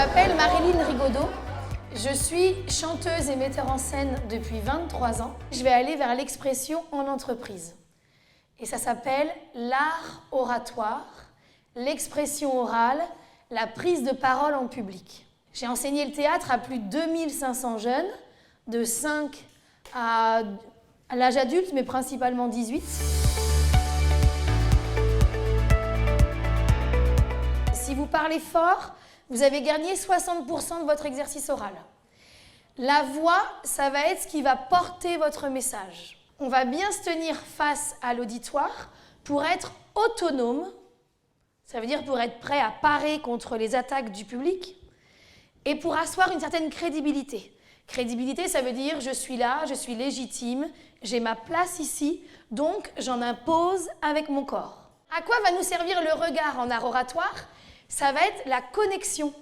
m'appelle Maryline Rigaudot. Je suis chanteuse et metteur en scène depuis 23 ans. Je vais aller vers l'expression en entreprise. Et ça s'appelle l'art oratoire, l'expression orale, la prise de parole en public. J'ai enseigné le théâtre à plus de 2500 jeunes, de 5 à l'âge adulte, mais principalement 18. Si vous parlez fort, vous avez gagné 60% de votre exercice oral. La voix, ça va être ce qui va porter votre message. On va bien se tenir face à l'auditoire pour être autonome, ça veut dire pour être prêt à parer contre les attaques du public et pour asseoir une certaine crédibilité. Crédibilité, ça veut dire je suis là, je suis légitime, j'ai ma place ici, donc j'en impose avec mon corps. À quoi va nous servir le regard en art oratoire ? Ça va être la connexion.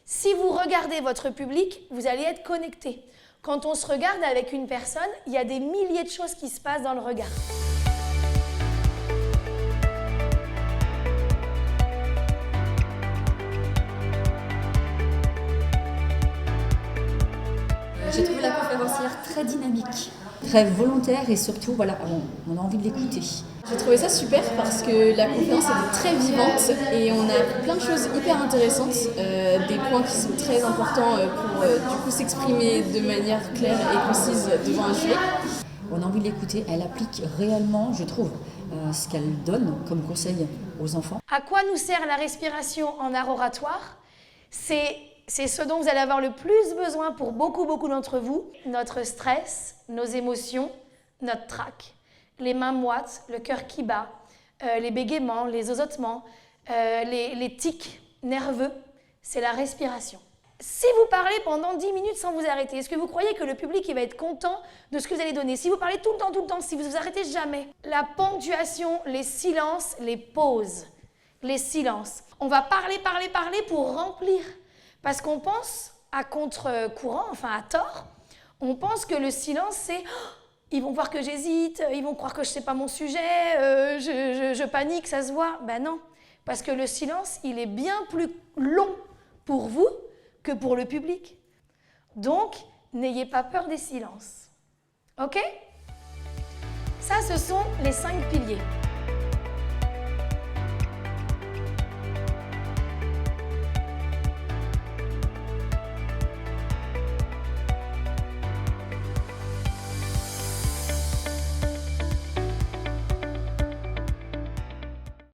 Si vous regardez votre public, vous allez être connecté. Quand on se regarde avec une personne, il y a des milliers de choses qui se passent dans le regard. J'ai trouvé la conférencière très dynamique, très volontaire et surtout, voilà, on a envie de l'écouter. J'ai trouvé ça super parce que la conférence était très vivante et on a appris plein de choses hyper intéressantes, des points qui sont très importants pour du coup s'exprimer de manière claire et concise devant un jury. On a envie de l'écouter, elle applique réellement, je trouve, ce qu'elle donne comme conseil aux enfants. À quoi nous sert la respiration en art oratoire ? C'est ce dont vous allez avoir le plus besoin pour beaucoup d'entre vous. Notre stress, nos émotions, notre trac, les mains moites, le cœur qui bat, les bégaiements, les osotements, les tics nerveux, c'est la respiration. Si vous parlez pendant 10 minutes sans vous arrêter, est-ce que vous croyez que le public il va être content de ce que vous allez donner ? Si vous parlez tout le temps, si vous vous arrêtez jamais, la ponctuation, les silences, les pauses, les silences. On va parler pour remplir. Parce qu'on pense à contre-courant, enfin à tort, on pense que le silence c'est ils vont voir que j'hésite, ils vont croire que je ne sais pas mon sujet, je panique, ça se voit. Ben non, parce que le silence, il est bien plus long pour vous que pour le public. Donc, n'ayez pas peur des silences. Ok ? Ça, ce sont les 5 piliers.